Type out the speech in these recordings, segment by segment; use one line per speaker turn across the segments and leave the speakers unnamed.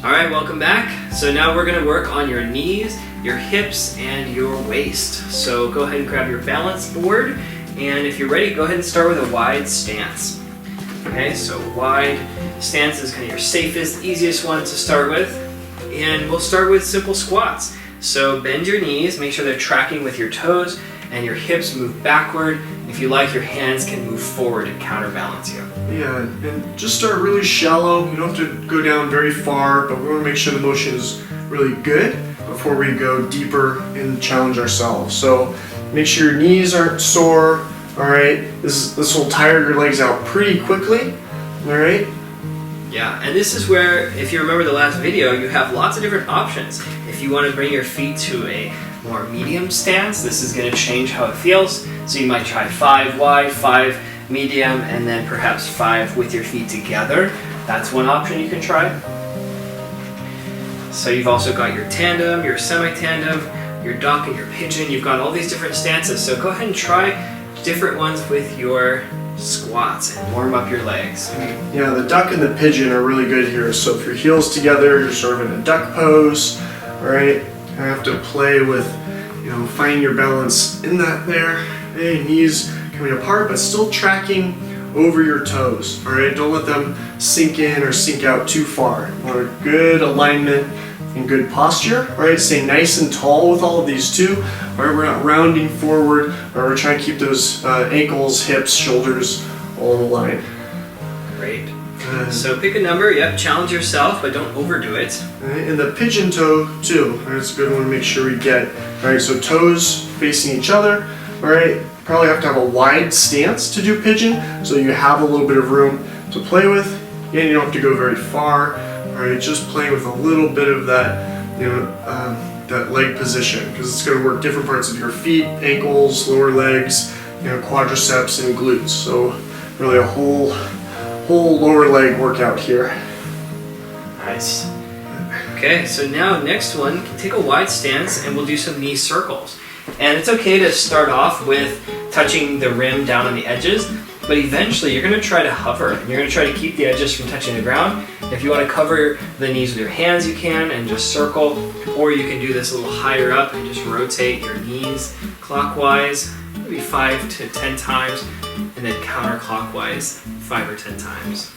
All right, welcome back. So now we're gonna work on your knees, your hips, and your waist. So go ahead and grab your balance board, and if you're ready, go ahead and start with a wide stance. Okay, so wide stance is kind of your safest, easiest one to start with. And we'll start with simple squats. So bend your knees, make sure they're tracking with your toes, and your hips move backward. If you like, your hands can move forward and counterbalance you.
Yeah, and just start really shallow. You don't have to go down very far, but we want to make sure the motion is really good before we go deeper and challenge ourselves. So make sure your knees aren't sore. All right, this will tire your legs out pretty quickly. All right.
Yeah, and this is where, if you remember the last video, you have lots of different options. If you want to bring your feet to a more medium stance, this is going to change how it feels. So you might try 5 wide, 5 medium, and then perhaps 5 with your feet together. That's one option you can try. So you've also got your tandem, your semi-tandem, your duck, and your pigeon. You've got all these different stances. So go ahead and try different ones with your squats and warm up your legs.
Yeah, the duck and the pigeon are really good here. So if your heels together, you're sort of in a duck pose. All right, you have to play with, find your balance in that there. Hey, knees coming apart, but still tracking over your toes. All right, don't let them sink in or sink out too far. You want a good alignment and good posture. All right, stay nice and tall with all of these too. All right, we're not rounding forward, or we're trying to keep those ankles, hips, shoulders all in line.
Great. So pick a number, challenge yourself, but don't overdo it.
Right, and the pigeon toe too, that's a good one to make sure we get. All right, so toes facing each other. All right, probably have to have a wide stance to do pigeon, so you have a little bit of room to play with. Again, you don't have to go very far. All right, just playing with a little bit of that, that leg position, because it's going to work different parts of your feet, ankles, lower legs, quadriceps and glutes. So really a whole lower leg workout here.
Nice. Okay, so now next one, take a wide stance and we'll do some knee circles. And it's okay to start off with touching the rim down on the edges, but eventually you're going to try to hover, and you're going to try to keep the edges from touching the ground. If you want to cover the knees with your hands, you can, and just circle, or you can do this a little higher up and just rotate your knees clockwise, maybe 5 to 10 times, and then counterclockwise 5 or 10 times.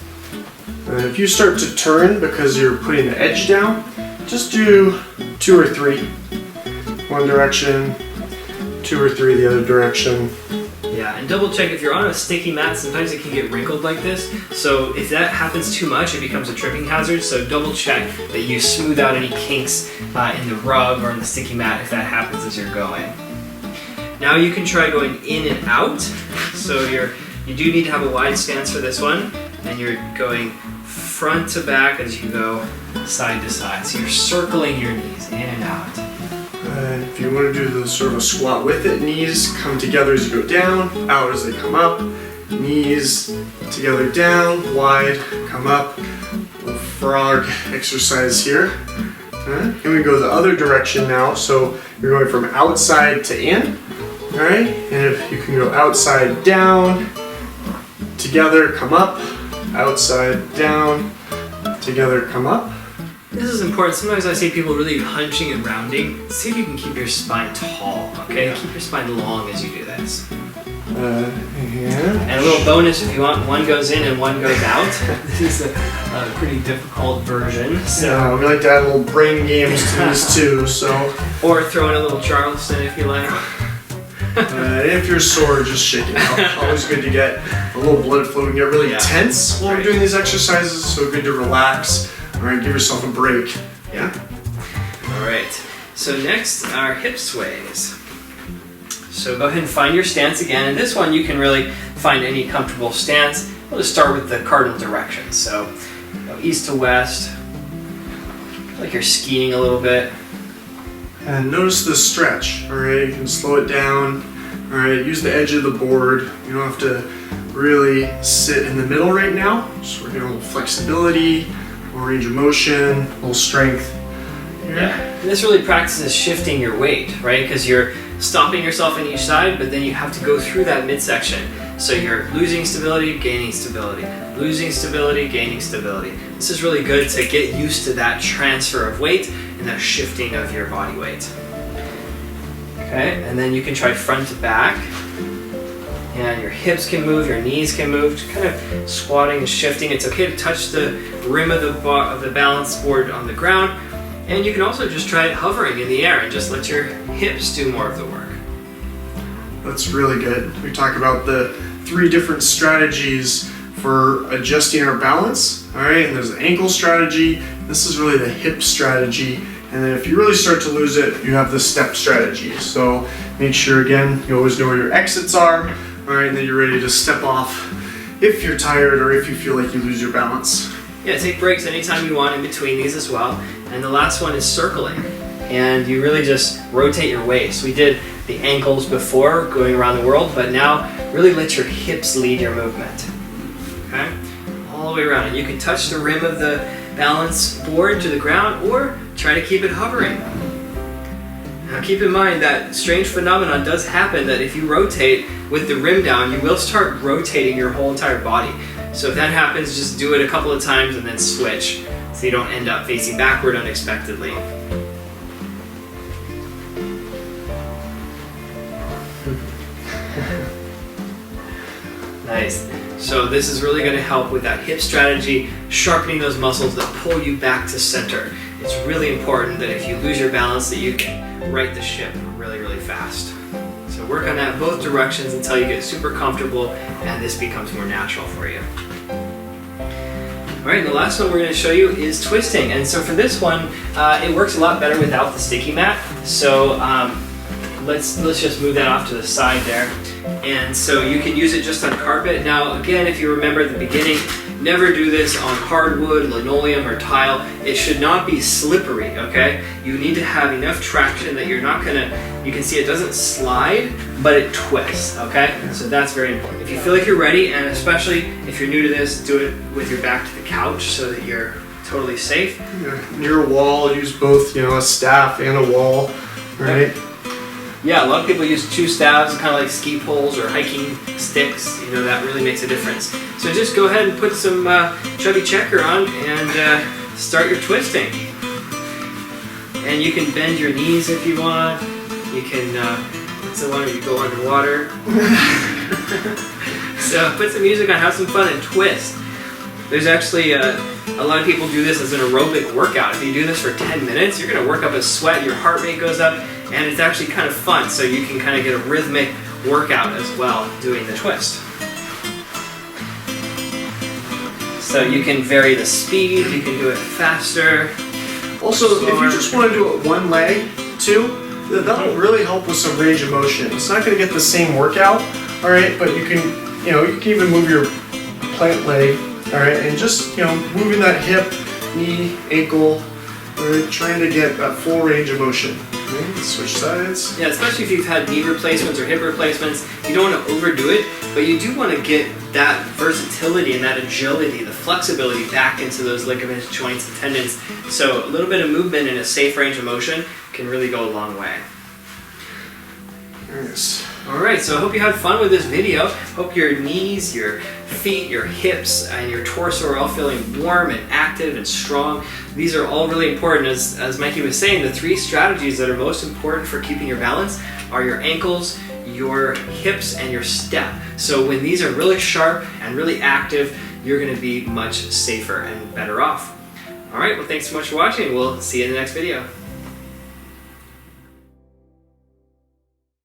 And if you start to turn because you're putting the edge down, just do 2 or 3. One direction, 2 or 3 the other direction.
Yeah, and double check if you're on a sticky mat, sometimes it can get wrinkled like this. So if that happens too much, it becomes a tripping hazard. So double check that you smooth out any kinks in the rug or in the sticky mat if that happens as you're going. Now you can try going in and out. So you do need to have a wide stance for this one, and you're going front to back as you go side to side. So you're circling your knees in and out.
If you want to do the sort of a squat with it, knees come together as you go down, out as they come up, knees together down, wide, come up. Little frog exercise here. And we go the other direction now, so you're going from outside to in. All right, and if you can go outside down, together, come up, outside down, together, come up.
This is important. Sometimes I see people really hunching and rounding. See if you can keep your spine tall, okay?
Yeah.
Keep your spine long as you do this.
Yeah.
And a little bonus, if you want, one goes in and one goes out. This is a pretty difficult version. So.
Yeah, we like to add little brain games to this too, so.
Or throw in a little Charleston if you like.
If you're sore, just shake it out. Always good to get a little blood flow and get really tense while we're doing these exercises, so good to relax. All right, give yourself a break. Yeah.
All right. So next are hip sways. So go ahead and find your stance again. And this one you can really find any comfortable stance. We'll just start with the cardinal direction. So go east to west. Feel like you're skiing a little bit.
And notice the stretch. All right, you can slow it down. All right, use the edge of the board. You don't have to really sit in the middle right now. Just working on a little flexibility, a little range of motion, a little strength.
Yeah, and this really practices shifting your weight, right? Because you're stopping yourself on each side, but then you have to go through that midsection. So you're losing stability, gaining stability, losing stability, gaining stability. This is really good to get used to that transfer of weight and that shifting of your body weight. Okay, and then you can try front to back. And your hips can move, your knees can move, just kind of squatting and shifting. It's okay to touch the rim of the balance board on the ground. And you can also just try hovering in the air and just let your hips do more of the work.
That's really good. We talk about the 3 different strategies for adjusting our balance. All right, and there's the ankle strategy. This is really the hip strategy. And then if you really start to lose it, you have the step strategy. So make sure, again, you always know where your exits are. All right, and then you're ready to step off if you're tired or if you feel like you lose your balance.
Yeah, take breaks anytime you want in between these as well. And the last one is circling. And you really just rotate your waist. We did the ankles before, going around the world, but now really let your hips lead your movement. Okay? All the way around. And you can touch the rim of the balance board to the ground or try to keep it hovering. Now keep in mind that strange phenomenon does happen, that if you rotate with the rim down, you will start rotating your whole entire body. So if that happens, just do it a couple of times and then switch so you don't end up facing backward unexpectedly. Nice. So this is really going to help with that hip strategy, sharpening those muscles that pull you back to center. It's really important that if you lose your balance that you can right the ship really, really fast. So work on that both directions until you get super comfortable and this becomes more natural for you. Alright, the last one we're going to show you is twisting. And so for this one, it works a lot better without the sticky mat. So let's just move that off to the side there. And so you can use it just on carpet. Now again, if you remember at the beginning, never do this on hardwood, linoleum, or tile. It should not be slippery, okay? You need to have enough traction that you're not gonna, you can see it doesn't slide, but it twists, okay? So that's very important. If you feel like you're ready, and especially if you're new to this, do it with your back to the couch so that you're totally safe.
Near a wall, use both, a staff and a wall, right?
Yeah, a lot of people use 2 staves, kind of like ski poles or hiking sticks. That really makes a difference. So just go ahead and put some chubby checker on and start your twisting. And you can bend your knees if you want. You can, what's the one where you go underwater? So put some music on, have some fun, and twist. There's actually a lot of people do this as an aerobic workout. If you do this for 10 minutes, you're going to work up a sweat, your heart rate goes up, and it's actually kind of fun. So you can kind of get a rhythmic workout as well doing the twist. So you can vary the speed, you can do it faster.
Also, if you just want to do it one leg too, that'll really help with some range of motion. It's not going to get the same workout, all right, but you can even move your plant leg, all right, and just, moving that hip, knee, ankle, all right, trying to get that full range of motion. Okay, switch sides.
Yeah, especially if you've had knee replacements or hip replacements, you don't want to overdo it, but you do want to get that versatility and that agility, the flexibility back into those ligaments, joints, and tendons. So a little bit of movement in a safe range of motion can really go a long way.
Yes.
Alright, so I hope you had fun with this video. Hope your knees, your feet, your hips, and your torso are all feeling warm and active and strong. These are all really important. As Mikey was saying, the 3 strategies that are most important for keeping your balance are your ankles, your hips, and your step. So when these are really sharp and really active, you're going to be much safer and better off. Alright, well thanks so much for watching. We'll see you in the next video.